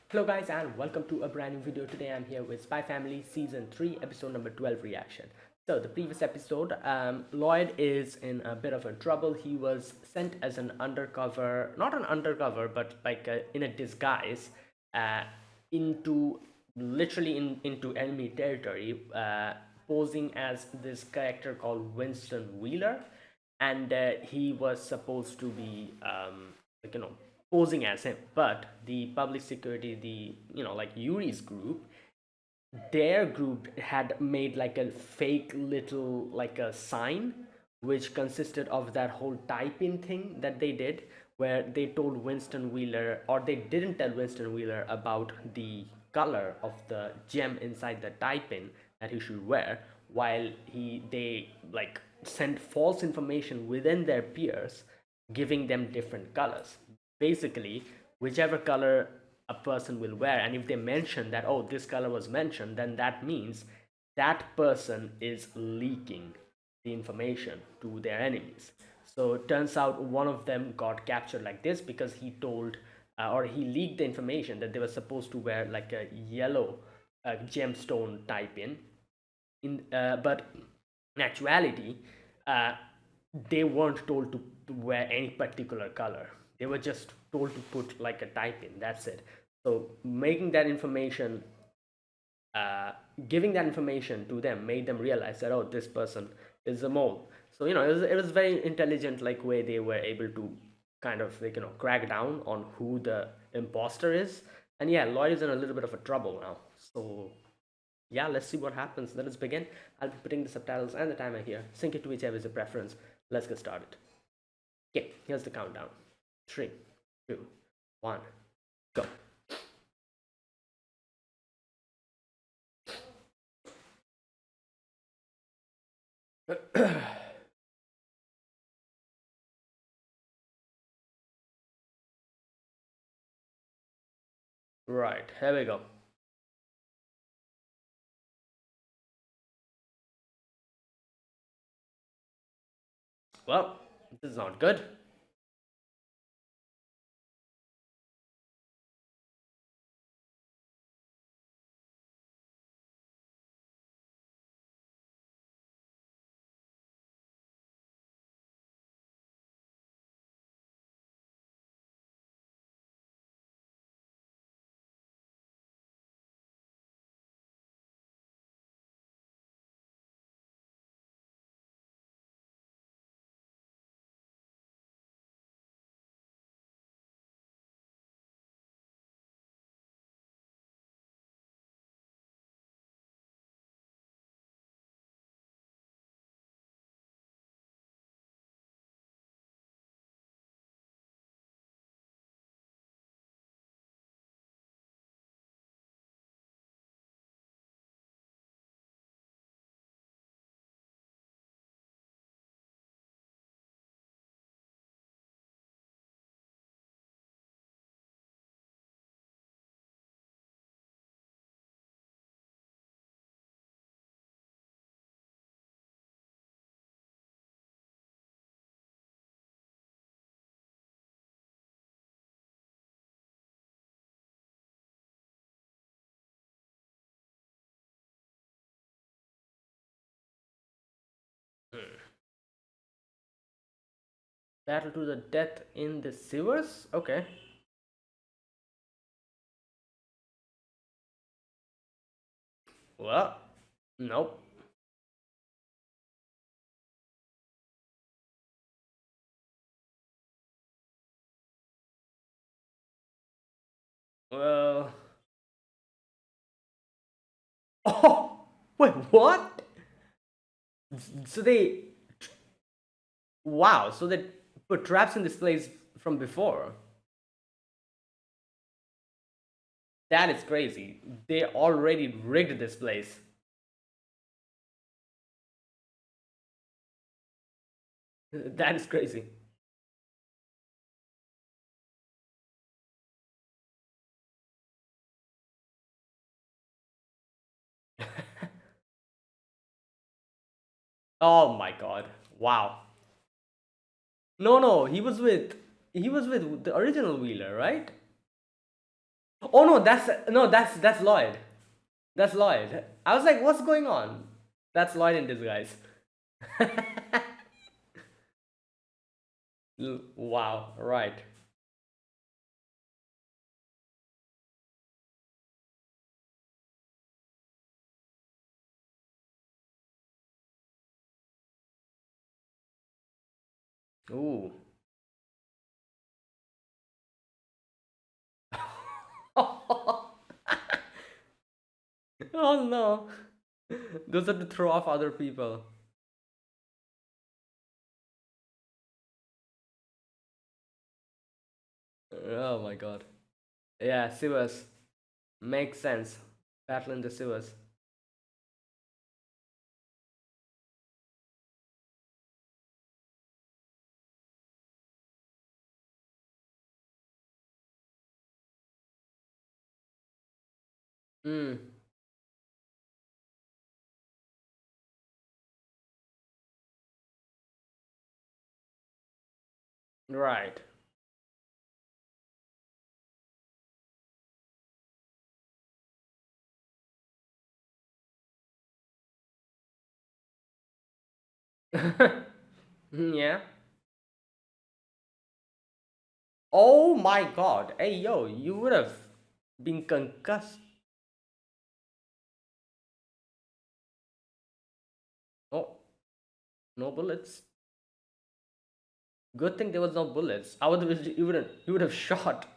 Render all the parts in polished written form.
Hello guys and welcome to a brand new video. Today I'm here with Spy Family Season 3 episode number 12 reaction. So the previous episode, Lloyd is in a bit of a trouble. He was sent as an undercover, not an undercover, but like in a disguise uh, into into enemy territory, posing as this character called Winston Wheeler, and he was supposed to be like posing as him, but the public security, the like Yuri's group, their group had made like a fake little like a sign which consisted of that whole type-in thing that they did, where they told Winston Wheeler, or they didn't tell Winston Wheeler about the color of the gem inside the type-in that he should wear, while they like sent false information within their peers, giving them different colors. Basically, whichever color a person will wear, and if they mention that, oh, this color was mentioned, then that means that person is leaking the information to their enemies. So it turns out one of them got captured like this because he told, or he leaked the information that they were supposed to wear like a yellow gemstone type but in actuality, uh, they weren't told to wear any particular color. They were just told to put like a type in. That's it. So making that information, uh, giving that information to them, made them realize that, oh, this person is a mole. So it was very intelligent like way they were able to kind of like crack down on who the imposter is. And yeah, Lloyd is in a little bit of a trouble now. So yeah, let's see what happens. Let us begin. I'll be putting the subtitles and the timer here. Sync it to whichever is your preference. Let's get started. Okay, here's the countdown. 3, 2, 1, go. Right, here we go. Well, this is not good. Battle to the death in the sewers? Okay. Well, nope. Well. Oh! Wait, what? So they. Wow, so they put traps in this place from before. That is crazy. They already rigged this place. That is crazy. Oh my god. Wow. No, no, he was with the original Wheeler, right? Oh no, that's Lloyd. That's Lloyd. I was like, what's going on? That's Lloyd in disguise. Wow, right. Ooh. Oh no. Those are to throw off other people. Oh my god. Yeah, sewers. Makes sense. Battle in the sewers. Hmm. Right. Yeah. Oh my god. Hey yo, you would have been concussed. Oh, no bullets. Good thing there was no bullets. I would have you would have shot.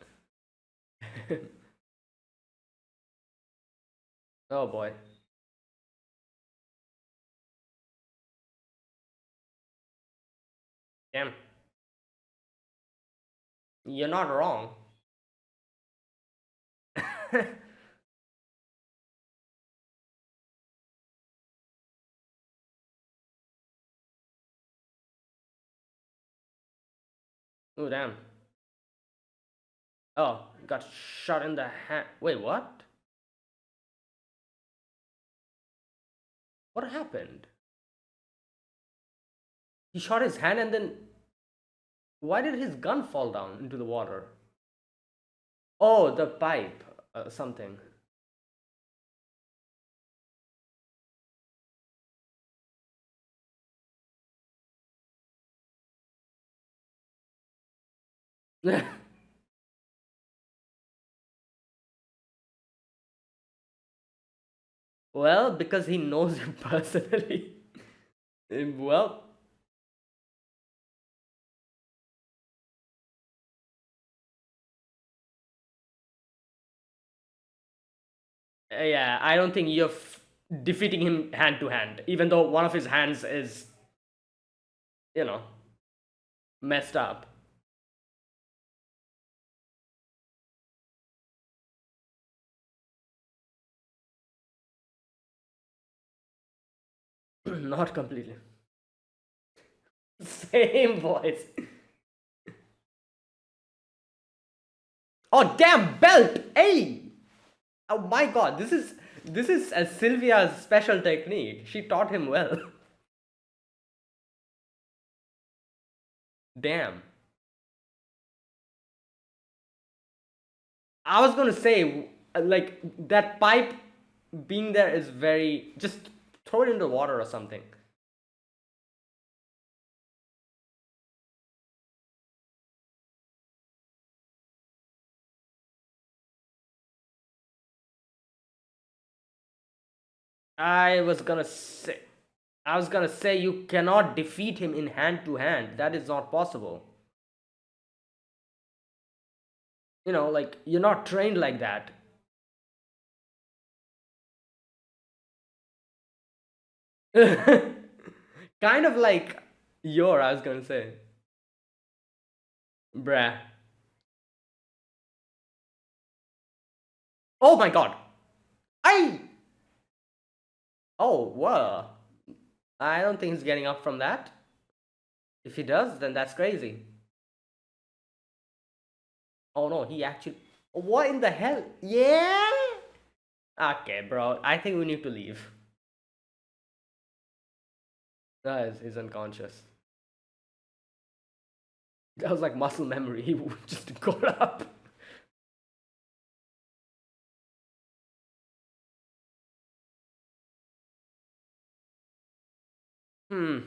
Oh boy. Damn. You're not wrong. Oh damn. Oh, got shot in the hand. Wait, what? What happened? He shot his hand and then why did his gun fall down into the water? Oh, the pipe. Something. Well, because he knows him personally. Well, yeah, I don't think you're defeating him hand to hand, even though one of his hands is, you know, messed up. Not completely. Same voice. Oh damn belt! Hey! Oh my god, this is Sylvia's special technique. She taught him well. Damn. I was gonna say, like that pipe being there is very just throw it in the water or something. I was gonna say I was gonna say you cannot defeat him in hand to hand. That is not possible. Like you're not trained like that. Kind of like I was gonna say. Bruh. Oh my god. I Oh well. I don't think he's getting up from that. If he does, then that's crazy. Oh no, he actually. What in the hell? Yeah? Okay, bro. I think we need to leave. Guys, he's unconscious. That was like muscle memory. He just got up. Hmm.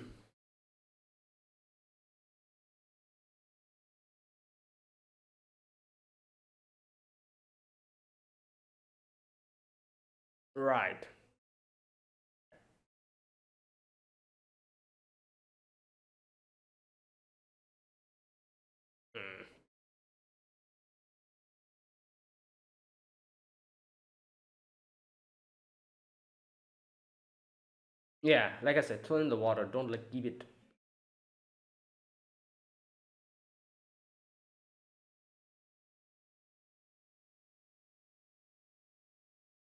Right. Hmm. Yeah, like I said, throw it in the water. Don't like keep it.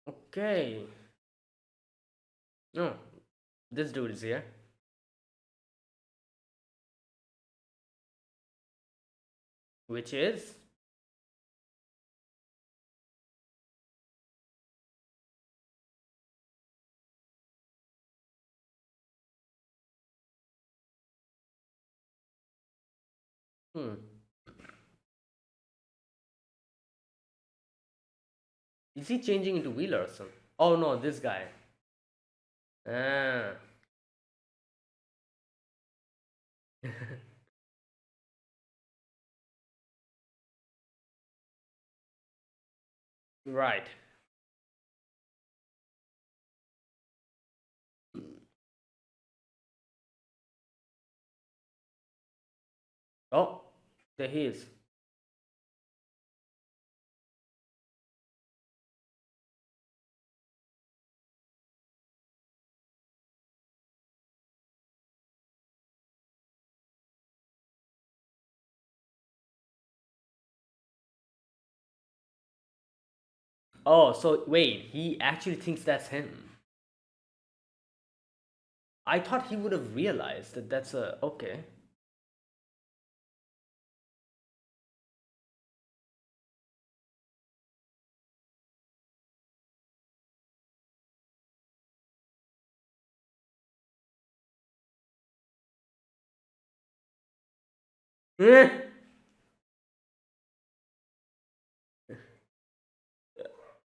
Okay. No, this dude is here. Which is. Hmm. Is he changing into Wheeler or something? Oh no, this guy. Ah. Right. Oh, there he is. Oh, so wait, he actually thinks that's him. I thought he would have realized that that's a. Okay.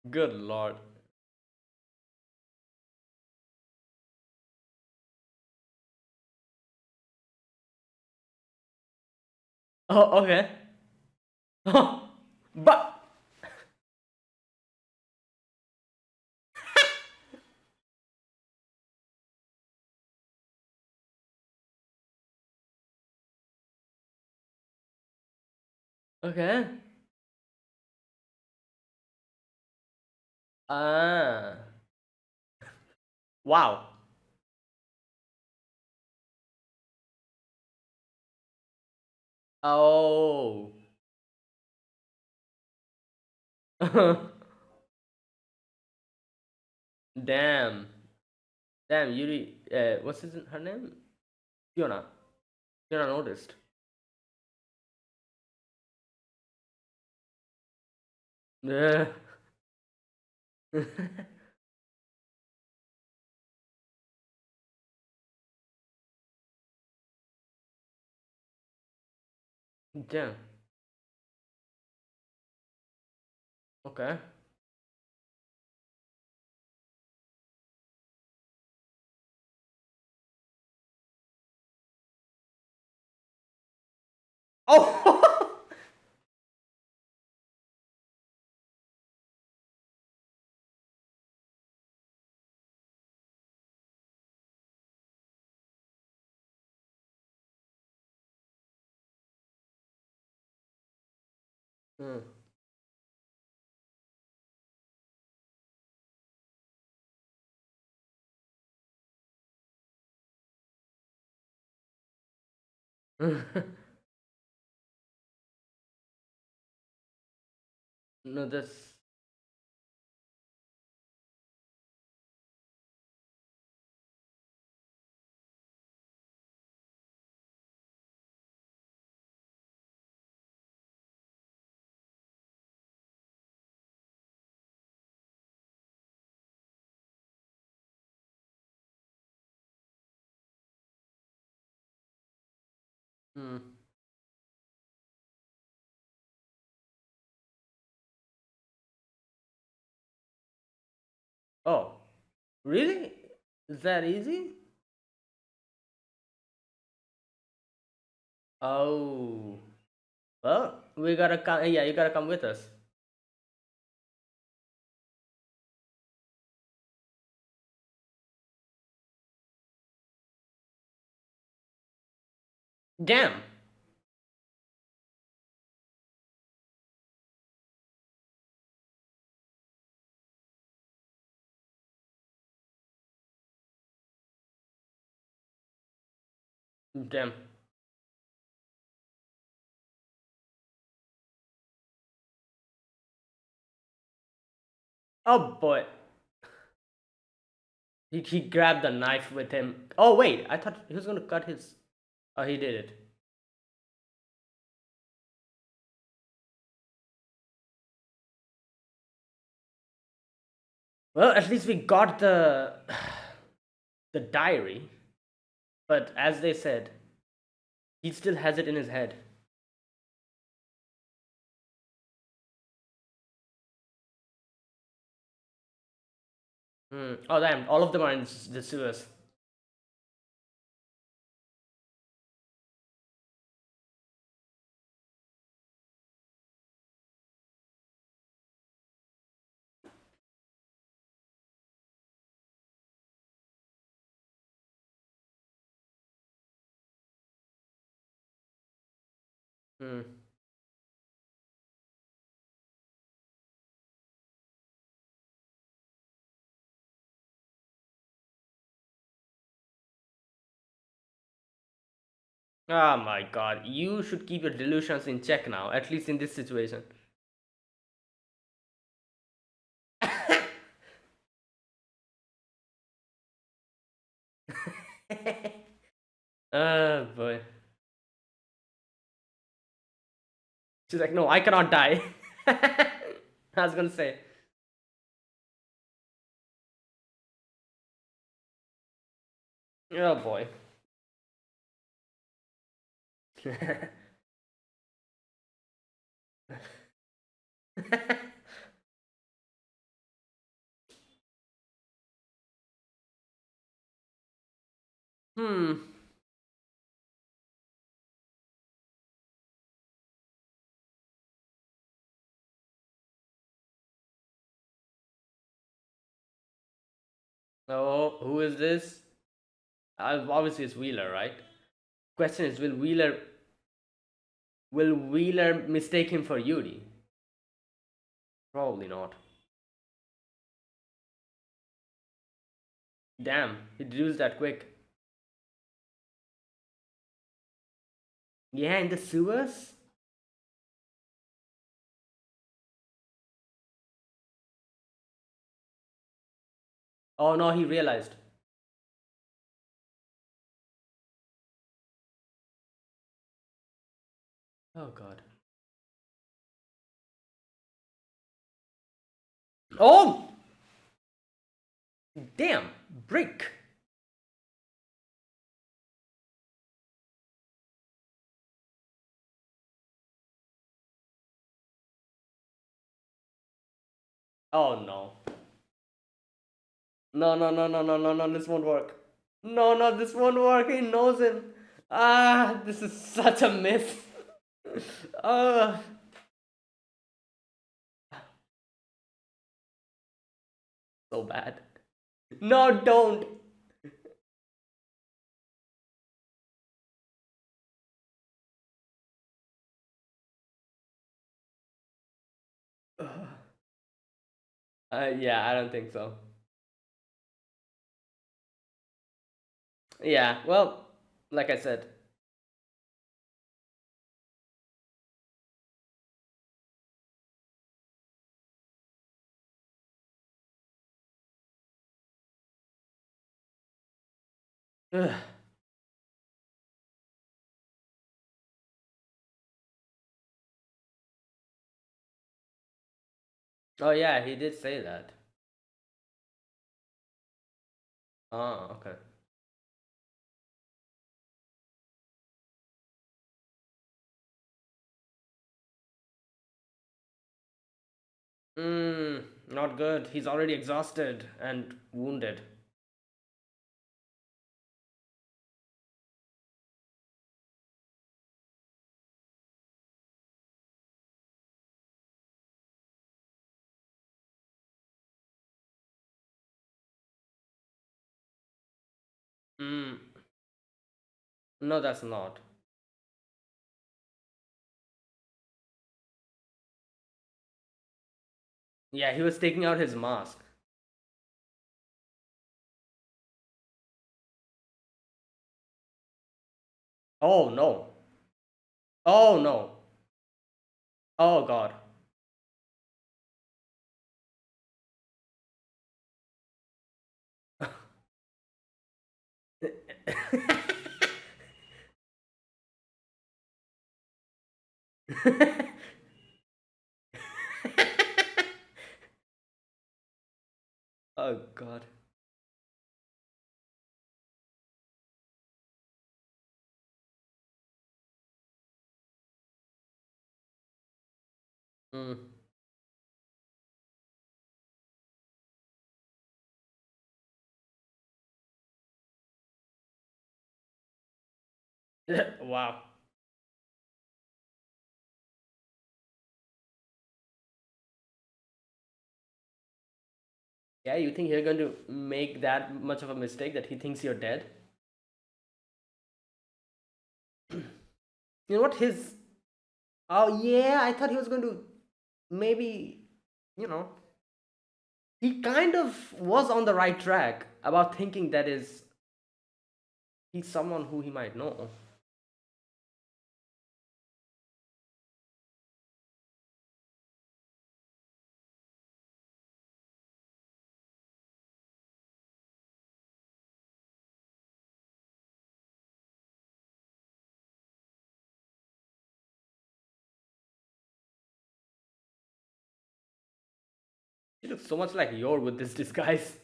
Good lord. Oh, okay. But. Okay. Ah. Wow. Oh. Damn. Damn, Yuri. What's her name? Fiona. Fiona noticed. Yeah. Damn. Okay. Oh. Hmm. No, that's. Hmm. Oh. Really? Is that easy? Oh, well, we gotta come. Yeah, you gotta come with us. Damn. Damn. Oh boy. He grabbed the knife with him. Oh wait, I thought he was gonna cut his. Oh, he did it. Well, at least we got the diary. But as they said, he still has it in his head. Hmm. Oh damn! All of them are in the sewers. Hmm. Oh my god! You should keep your delusions in check now. At least in this situation. Oh boy. She's like, no, I cannot die. I was gonna say. Oh boy. Hmm. Oh, who is this? Obviously, it's Wheeler, right? Question is, will Wheeler mistake him for Yuri? Probably not. Damn, he deduced that quick. Yeah, in the sewers? Oh no, he realized. Oh god. Oh! Damn! Brick! Oh no. No, no, no, no, no, no, no, this won't work. No, no, this won't work. He knows him. Ah, this is such a miss. uh, so bad. No, don't. Yeah, I don't think so. Yeah, well, like I said. Ugh. Oh yeah, he did say that. Oh, okay. Not good. He's already exhausted and wounded. Mm, no, that's not. Yeah, he was taking out his mask. Oh no. Oh no. Oh god. Oh god. Mm. Wow. Yeah, you think you're going to make that much of a mistake that he thinks you're dead? You know what? His. Oh, yeah, I thought he was going to maybe, you know, he kind of was on the right track about thinking that is he's someone who he might know. She looks so much like Yor with this disguise.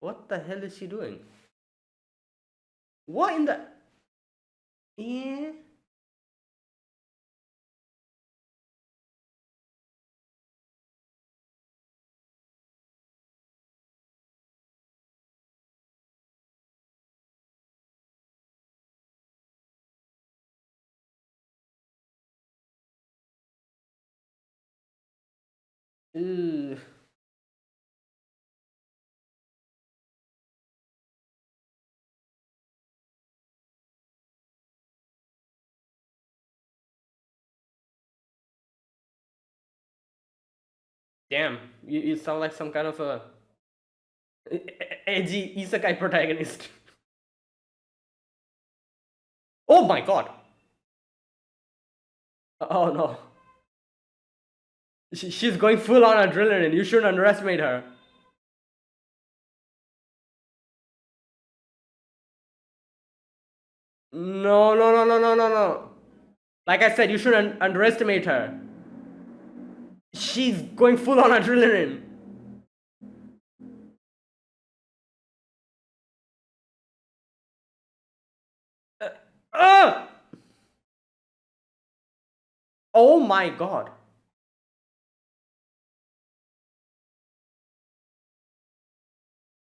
What the hell is she doing? What in the. Yeah. Ew. Damn, you sound like some kind of a edgy isekai protagonist. Oh my god. Oh no. She's going full on adrenaline. You shouldn't underestimate her. No, no, no, no, no, no, no. Like I said, you shouldn't underestimate her. She's going full on adrenaline. Ah! Oh my god.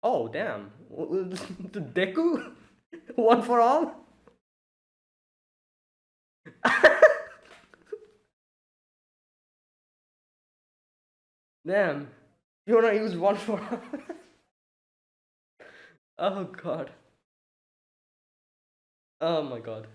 Oh damn. The Deku? One for all? Damn. You wanna use one for all? Oh god. Oh my god.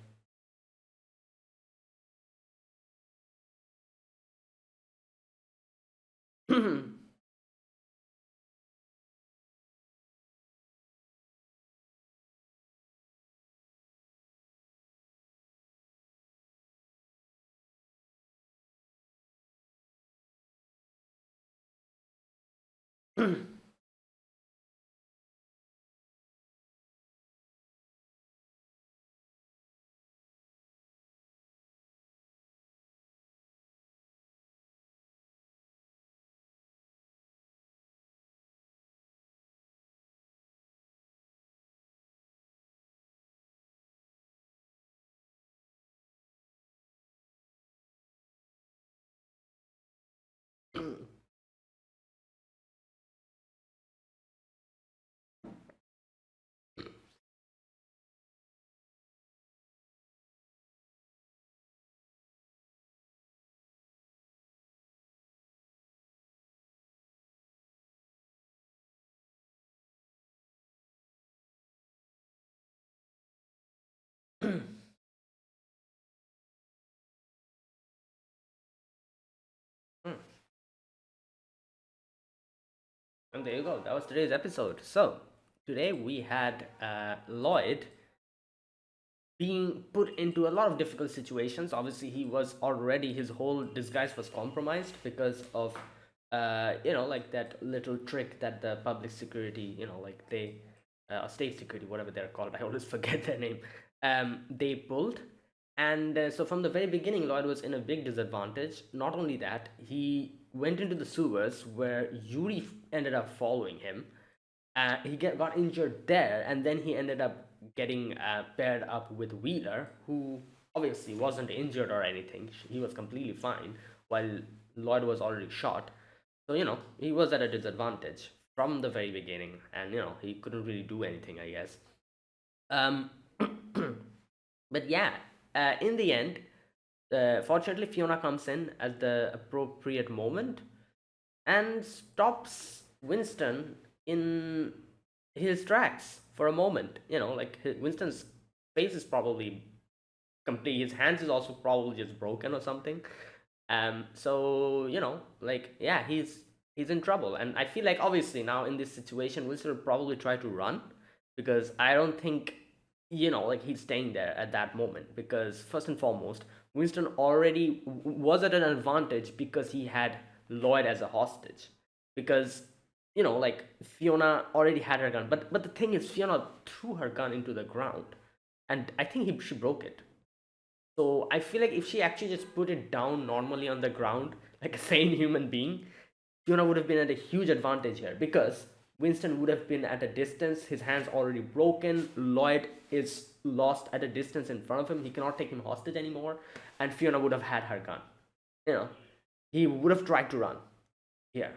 And there you go. That was today's episode. So today we had Lloyd being put into a lot of difficult situations. Obviously, he was already, his whole disguise was compromised because of, like that little trick that the public security, like they, state security, whatever they're called, I always forget their name, they pulled. And so from the very beginning, Lloyd was in a big disadvantage. Not only that, he went into the sewers where Yuri ended up following him. Got injured there, and then he ended up getting paired up with Wheeler, who obviously wasn't injured or anything. He was completely fine, while Lloyd was already shot. So, he was at a disadvantage from the very beginning, and, he couldn't really do anything, I guess. Um, but yeah, in the end, fortunately, Fiona comes in at the appropriate moment and stops Winston in his tracks for a moment. Like Winston's face is probably complete. His hands is also probably just broken or something. So like yeah, he's in trouble, and I feel like obviously now in this situation, Winston will probably try to run because I don't think like he's staying there at that moment because first and foremost, Winston already was at an advantage because he had Lloyd as a hostage because like Fiona already had her gun, but the thing is, Fiona threw her gun into the ground, and I think she broke it. So I feel like if she actually just put it down normally on the ground, like a sane human being, Fiona would have been at a huge advantage here because Winston would have been at a distance. His hand's already broken. Lloyd is lost at a distance in front of him. He cannot take him hostage anymore, and Fiona would have had her gun. You know, he would have tried to run here.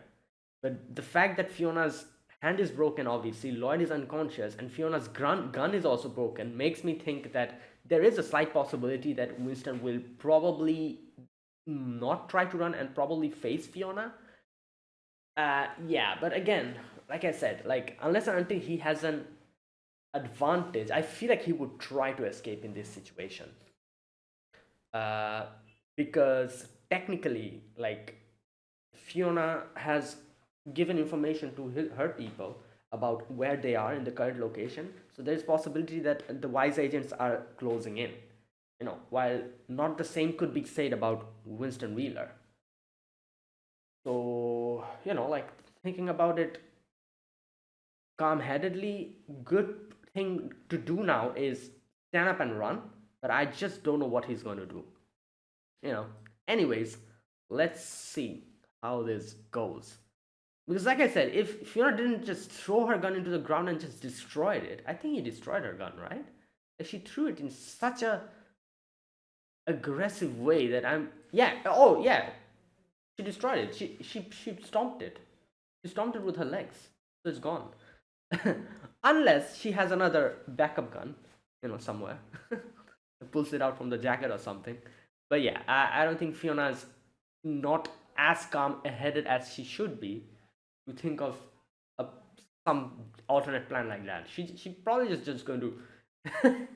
But the fact that Fiona's hand is broken, obviously, Lloyd is unconscious, and Fiona's gun is also broken, makes me think that there is a slight possibility that Winston will probably not try to run and probably face Fiona. Yeah, but again, like I said, like unless and until he has an advantage, I feel like he would try to escape in this situation. Uh, because technically, like Fiona has given information to her people about where they are in the current location. So there's possibility that the wise agents are closing in. While not the same could be said about Winston Wheeler. So, like thinking about it calm-headedly, good thing to do now is stand up and run. But I just don't know what he's going to do. You know. Anyways, let's see how this goes. Because, like I said, if Fiona didn't just throw her gun into the ground and just destroyed it, I think he destroyed her gun, right? Like she threw it in such a aggressive way that I'm. Yeah. Oh, yeah. She destroyed it. She stomped it. She stomped it with her legs, so it's gone. Unless she has another backup gun, somewhere, pulls it out from the jacket or something. But yeah, I don't think Fiona's not as calm-headed as she should be to think of a, some alternate plan like that. She probably just going to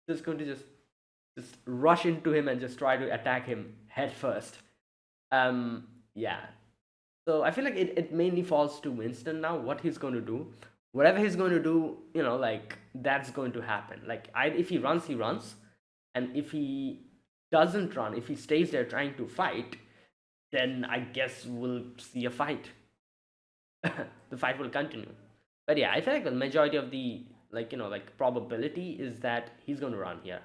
just going to just rush into him and just try to attack him head first. Yeah. So I feel like it mainly falls to Winston now, what he's going to do. Whatever he's going to do, like that's going to happen. Like if he runs, he runs. And if he doesn't run, if he stays there trying to fight, then I guess we'll see a fight. The fight will continue. But yeah, I feel like the majority of the like probability is that he's going to run here.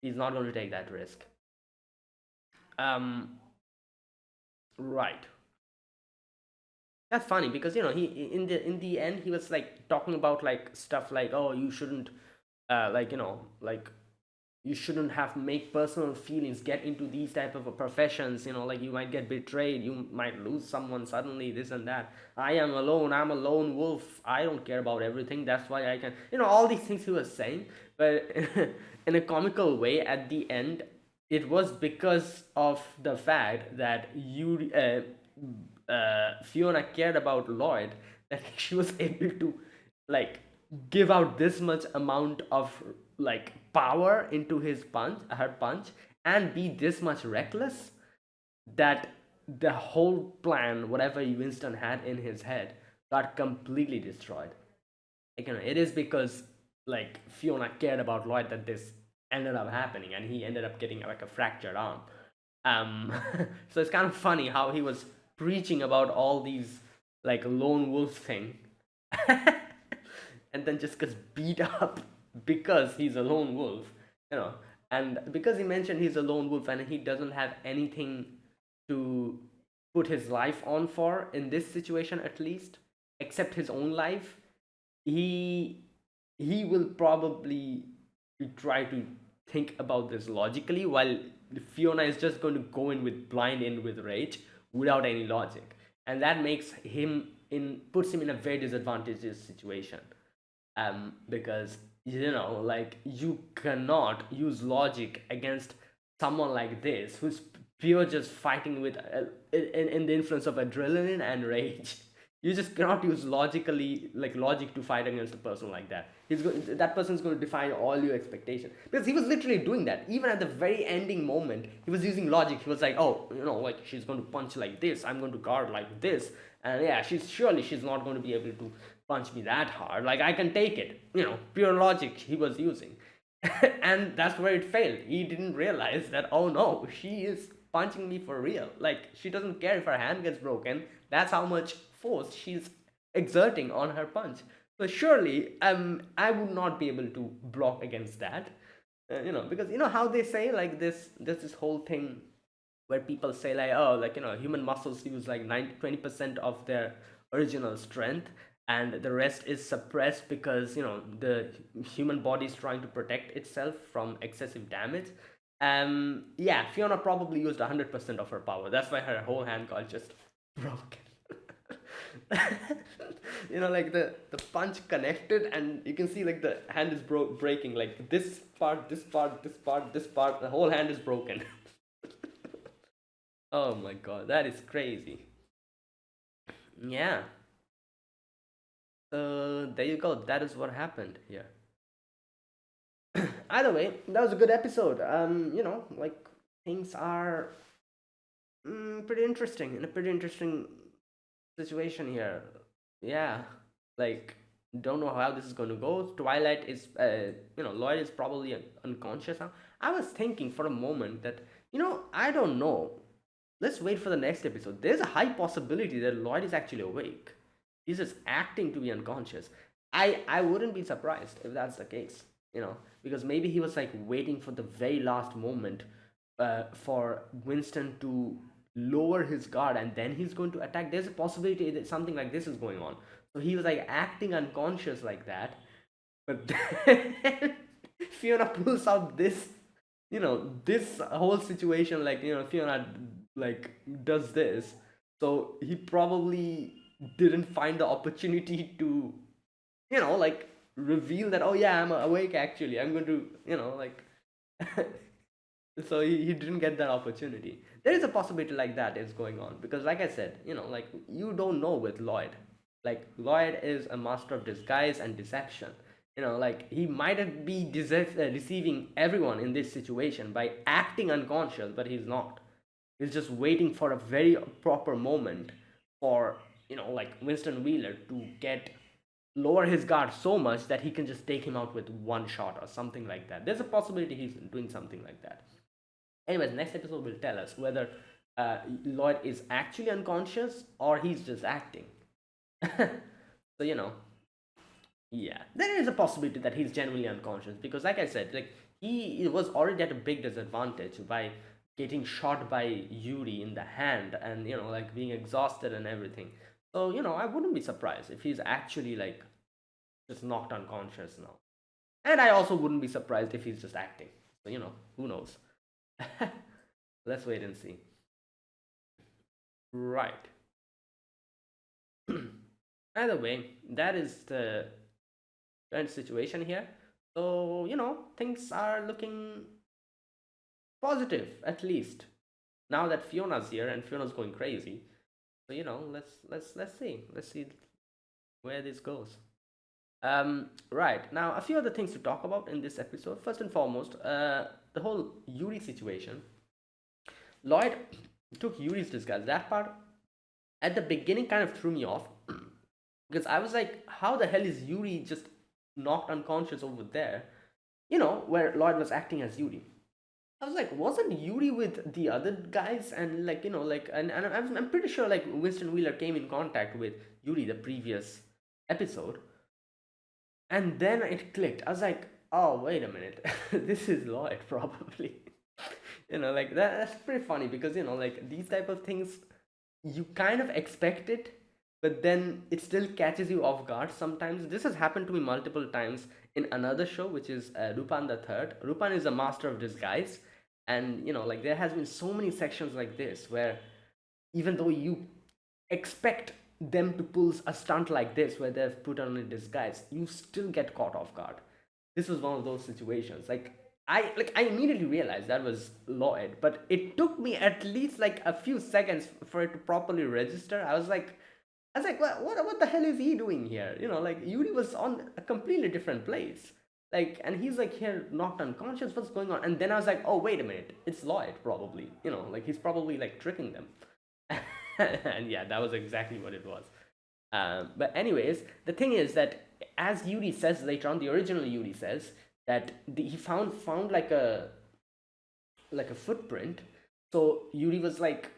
He's not going to take that risk. Um, right. That's funny because he in the end he was like talking about like stuff like, oh, you shouldn't like you shouldn't have make personal feelings get into these type of professions, like you might get betrayed, you might lose someone suddenly, this and that. I am alone, I'm a lone wolf, I don't care about everything, that's why I can, all these things he was saying. But in a comical way at the end, it was because of the fact that Fiona cared about Lloyd, that she was able to like give out this much amount of like power into her punch, and be this much reckless that the whole plan, whatever Winston had in his head, got completely destroyed. Like, it is because like Fiona cared about Lloyd that this ended up happening, and he ended up getting like a fractured arm. Um, so it's kind of funny how he was preaching about all these like lone wolf thing, and then just gets beat up because he's a lone wolf, you know. And because he mentioned he's a lone wolf and he doesn't have anything to put his life on for in this situation, at least, except his own life, he he will probably try to think about this logically, while Fiona is just going to go in with blind in with rage without any logic, and that makes him in puts him in a very disadvantageous situation. Because like you cannot use logic against someone like this who's pure just fighting with in the influence of adrenaline and rage. You just cannot use logic to fight against a person like that. That person's going to define all your expectation, because he was literally doing that even at the very ending moment. He was using logic. He was like, oh, like she's going to punch like this, I'm going to guard like this, and yeah, she's not going to be able to punch me that hard, like I can take it. Pure logic he was using. And that's where it failed. He didn't realize that, oh no, she is punching me for real. Like, she doesn't care if her hand gets broken. That's how much force she's exerting on her punch. So surely, I would not be able to block against that. Because how they say, like, there's this whole thing where people say, like, oh, like, human muscles use like 20% of their original strength, and the rest is suppressed because the human body is trying to protect itself from excessive damage. Yeah, Fiona probably used 100% of her power. That's why her whole hand got just broken. Like the punch connected, and you can see like the hand is breaking, like this part, this part, this part, this part, the whole hand is broken. Oh my god, that is crazy. Yeah. There you go. That is what happened here. Either way, that was a good episode. Like, things are pretty interesting, in a pretty interesting situation here. Yeah, like, don't know how this is going to go. Twilight is, Lloyd is probably unconscious now. I was thinking for a moment that, I don't know. Let's wait for the next episode. There's a high possibility that Lloyd is actually awake. He's just acting to be unconscious. I wouldn't be surprised if that's the case. Because maybe he was like waiting for the very last moment, for Winston to lower his guard, and then he's going to attack. There's a possibility that something like this is going on. So he was like acting unconscious like that, but then Fiona pulls out this, this whole situation, like, Fiona like does this. So he probably didn't find the opportunity to, like, reveal that, oh yeah, I'm awake, actually I'm going to, like, so he didn't get that opportunity. There is a possibility like that is going on, because like I said, like, you don't know with Lloyd. Like, Lloyd is a master of disguise and deception. Like, he might be deceiving everyone in this situation by acting unconscious, but he's not. He's just waiting for a very proper moment for, like, Winston Wheeler to get lower his guard so much that he can just take him out with one shot or something like that. There's a possibility he's doing something like that. Anyways, next episode will tell us whether Lloyd is actually unconscious or he's just acting. So, yeah, there is a possibility that he's genuinely unconscious, because, like I said, like, he was already at a big disadvantage by getting shot by Yuri in the hand, and like, being exhausted and everything. So, I wouldn't be surprised if he's actually like just knocked unconscious now. And I also wouldn't be surprised if he's just acting. So, who knows? Let's wait and see. Right. Either way, that is the current situation here. So, things are looking positive, at least. Now that Fiona's here and Fiona's going crazy. So, let's see. Let's see where this goes. Right. Now, a few other things to talk about in this episode. First and foremost, the whole Yuri situation. Lloyd took Yuri's disguise. That part at the beginning kind of threw me off, because I was like, how the hell is Yuri just knocked unconscious over there? Where Lloyd was acting as Yuri. I was like, wasn't Yuri with the other guys? And like, and I'm pretty sure like Winston Wheeler came in contact with Yuri the previous episode. And then it clicked. I was like, oh, wait a minute. This is Lloyd, probably. Like that's pretty funny because, like these type of things, you kind of expect it, but then it still catches you off guard sometimes. This has happened to me multiple times in another show, which is Rupan the Third. Rupan is a master of disguise. And, like there has been so many sections like this where even though you expect them to pull a stunt like this where they've put on a disguise, you still get caught off guard. This was one of those situations. I immediately realized that was Lloyd, but it took me at least like a few seconds for it to properly register. I was like, what the hell is he doing here? Like Yuri was on a completely different place. Like, and he's like here knocked unconscious. What's going on? And then I was like, oh wait a minute, it's Lloyd probably. Like he's probably like tricking them. And yeah, that was exactly what it was. But anyways, the thing is that as Yuri says later on, the original Yuri says that he found like a footprint. So Yuri was like,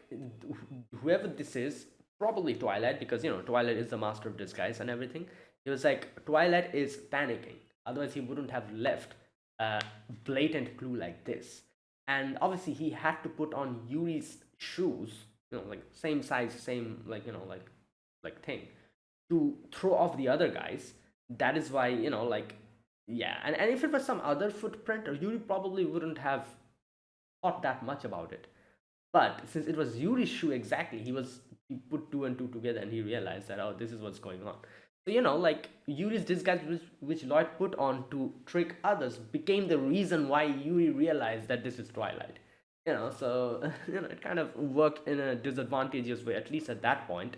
whoever this is, probably Twilight, because Twilight is the master of disguise and everything. He was like, Twilight is panicking. Otherwise, he wouldn't have left a blatant clue like this. And obviously, he had to put on Yuri's shoes, like same size, same like thing, to throw off the other guys. That is why, like, yeah. And if it was some other footprint, Yuri probably wouldn't have thought that much about it. But since it was Yuri's shoe exactly, he put two and two together and he realized that, oh, this is what's going on. So, like Yuri's disguise, which Lloyd put on to trick others, became the reason why Yuri realized that this is Twilight. So it kind of worked in a disadvantageous way, at least at that point.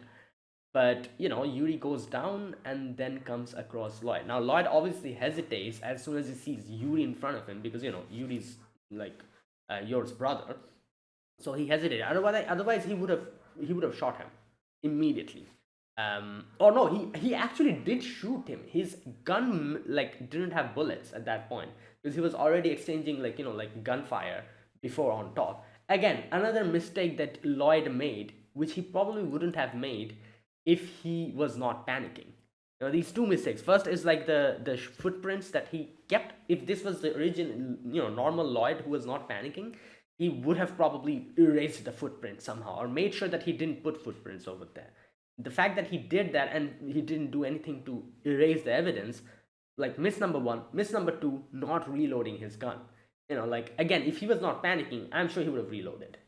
But Yuri goes down and then comes across Lloyd. Now Lloyd obviously hesitates as soon as he sees Yuri in front of him because Yuri's like Yor's brother, so he hesitated. Otherwise he would have shot him immediately. Or no, he actually did shoot him. His gun like didn't have bullets at that point because he was already exchanging like gunfire before on top. Again, another mistake that Lloyd made, which he probably wouldn't have made if he was not panicking. These two mistakes. First is like the footprints that he kept. If this was the original, normal Lloyd who was not panicking, he would have probably erased the footprint somehow or made sure that he didn't put footprints over there. The fact that he did that and he didn't do anything to erase the evidence, like miss number one, miss number two, not reloading his gun. Like again, if he was not panicking, I'm sure he would have reloaded.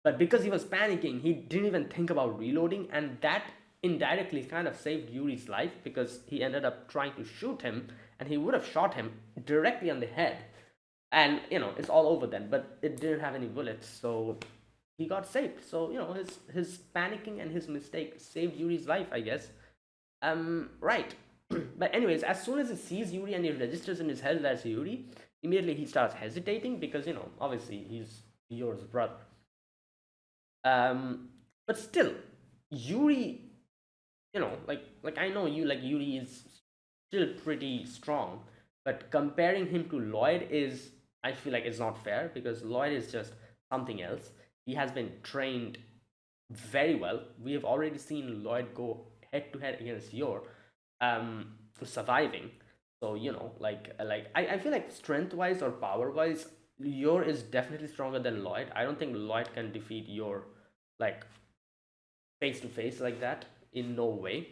But because he was panicking, he didn't even think about reloading, and that indirectly kind of saved Yuri's life because he ended up trying to shoot him and he would have shot him directly on the head. And it's all over then, but it didn't have any bullets, so he got saved. So his panicking and his mistake saved Yuri's life, I guess. Right. But anyways, as soon as he sees Yuri and he registers in his head that it's Yuri, immediately he starts hesitating because obviously he's Yor's brother. But still, Yuri, like I know you like Yuri is still pretty strong, but comparing him to Lloyd is, I feel like it's not fair because Lloyd is just something else. He has been trained very well. We have already seen Lloyd go head to head against Yor, surviving. So I feel like strength wise or power wise, Yor is definitely stronger than Lloyd. I don't think Lloyd can defeat Yor like face to face like that, in no way.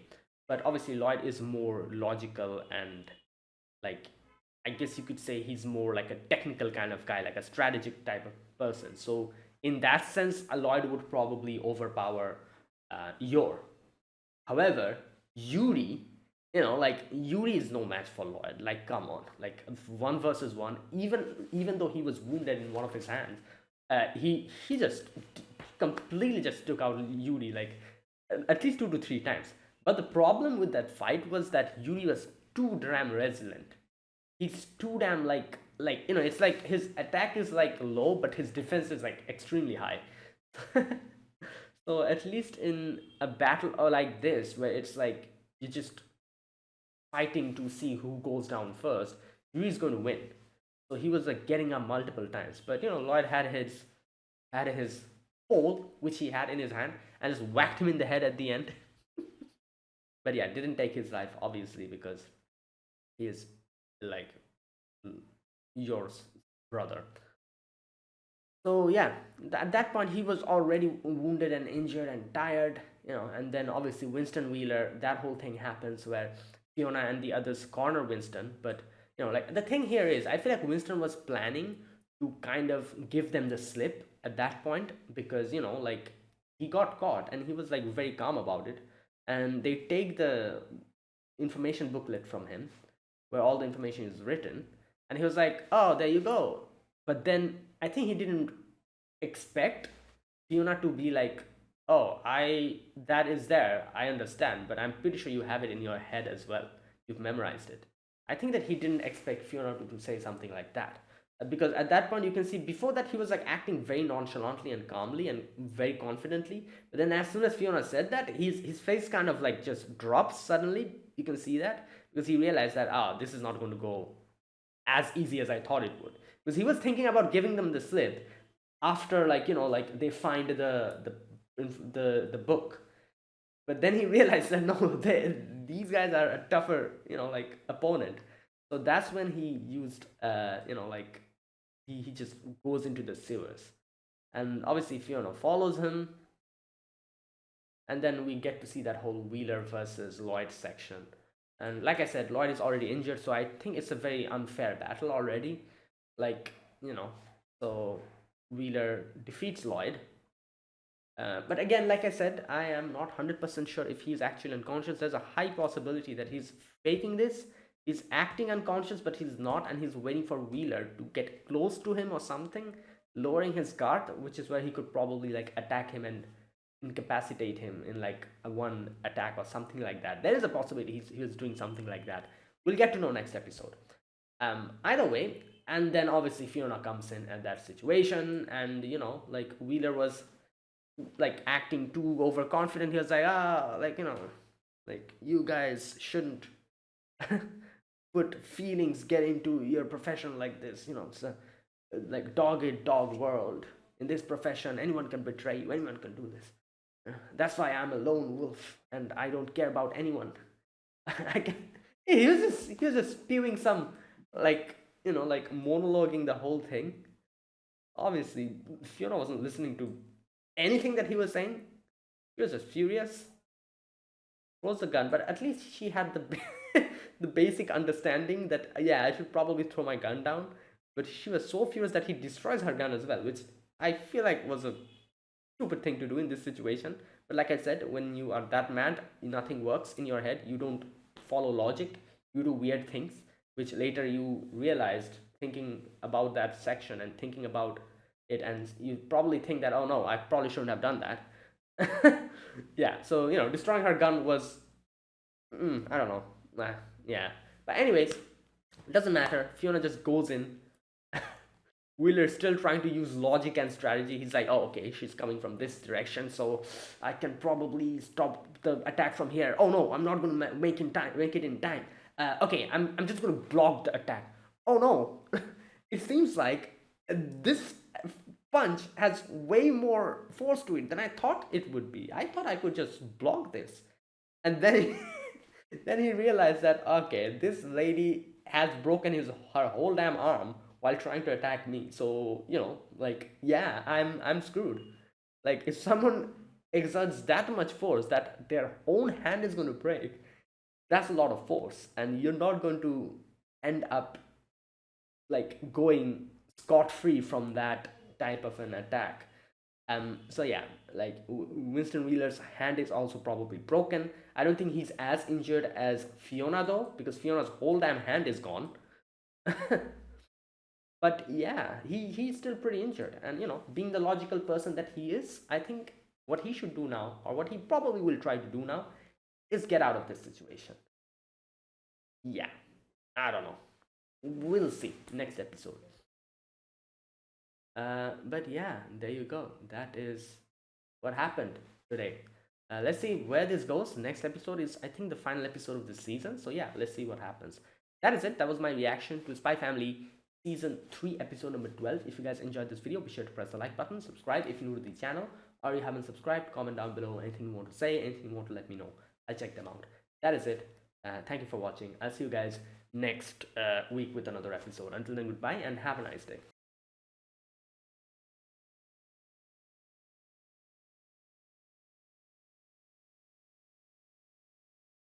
But obviously Lloyd is more logical and like, I guess you could say he's more like a technical kind of guy, like a strategic type of person. So in that sense, Lloyd would probably overpower Yor. However, Yuri, like Yuri is no match for Lloyd. Like, come on, like one versus one. Even though he was wounded in one of his hands, he just completely just took out Yuri like at least 2 to 3 times. But the problem with that fight was that Yuri was too damn resilient. He's too damn like it's like his attack is like low, but his defense is like extremely high. So at least in a battle or like this, where it's like you're just fighting to see who goes down first, Huey's going to win. So he was like getting up multiple times, but Lloyd had his pole, which he had in his hand, and just whacked him in the head at the end. But yeah, didn't take his life obviously because he is like your brother. So yeah, at that point he was already wounded and injured and tired, and then obviously Winston Wheeler, that whole thing happens where Fiona and the others corner Winston. But like the thing here is, I feel like Winston was planning to kind of give them the slip at that point because like he got caught and he was like very calm about it, and they take the information booklet from him where all the information is written, and he was like, "Oh, there you go." But then I think he didn't expect Fiona to be like, "Oh, I that is there. I understand, but I'm pretty sure you have it in your head as well. You've memorized it." I think that he didn't expect Fiona to say something like that. Because at that point you can see before that he was like acting very nonchalantly and calmly and very confidently, but then as soon as Fiona said that, his face kind of like just drops suddenly. You can see that because he realized that, this is not going to go as easy as I thought it would, because he was thinking about giving them the slip after, like like they find the book. But then he realized that no, these guys are a tougher like opponent. So that's when he used like he just goes into the sewers, and obviously Fiona follows him, and then we get to see that whole Wheeler versus Lloyd section. And like I said, Lloyd is already injured, so I think it's a very unfair battle already. Like, so Wheeler defeats Lloyd. But again, like I said, I am not 100% sure if he's actually unconscious. There's a high possibility that he's faking this. He's acting unconscious, but he's not, and he's waiting for Wheeler to get close to him or something, lowering his guard, which is where he could probably like attack him and incapacitate him in like a one attack or something like that. There is a possibility he's doing something like that. We'll get to know next episode. Either way, and then obviously Fiona comes in at that situation, and like Wheeler was like acting too overconfident. He was like, like like you guys shouldn't put feelings get into your profession like this. It's a like dog eat dog world. In this profession, anyone can betray you. Anyone can do this. That's why I'm a lone wolf and I don't care about anyone. I can, he was just spewing some like like monologuing the whole thing. Obviously, Fiona wasn't listening to anything that he was saying. She was just furious. Throws the gun, but at least she had the the basic understanding that yeah, I should probably throw my gun down. But she was so furious that he destroys her gun as well, which I feel like was a stupid thing to do in this situation. But like I said, when you are that mad, nothing works in your head. You don't follow logic. You do weird things, which later you realized thinking about that section and thinking about it, and you probably think that, oh no, I probably shouldn't have done that. Yeah, so destroying her gun was, I don't know. Yeah, but anyways, it doesn't matter. Fiona just goes in. Wheeler's still trying to use logic and strategy. He's like, oh, okay, she's coming from this direction, so I can probably stop the attack from here. Oh no, I'm not going to make it in time. Okay, I'm just going to block the attack. Oh no, it seems like this punch has way more force to it than I thought it would be. I thought I could just block this, and then then he realized that okay, this lady has broken her whole damn arm while trying to attack me. So like yeah, I'm screwed. Like if someone exerts that much force that their own hand is going to break, that's a lot of force, and you're not going to end up like going scot free from that type of an attack. So yeah, like Winston Wheeler's hand is also probably broken. I don't think he's as injured as Fiona though, because Fiona's whole damn hand is gone. But yeah, he's still pretty injured, and being the logical person that he is, I think what he should do now, or what he probably will try to do now, is get out of this situation. Yeah, I don't know. We'll see next episode. But yeah, there you go. That is what happened today. Let's see where this goes. Next episode is, I think, the final episode of this season. So yeah, let's see what happens. That is it. That was my reaction to Spy Family season 3 episode number 12. If you guys enjoyed this video, be sure to press the like button, subscribe if you're new to the channel, or you haven't subscribed. Comment down below anything you want to say, anything you want to let me know. I'll check them out. That is it. Thank you for watching. I'll see you guys next week with another episode. Until then, goodbye and have a nice day.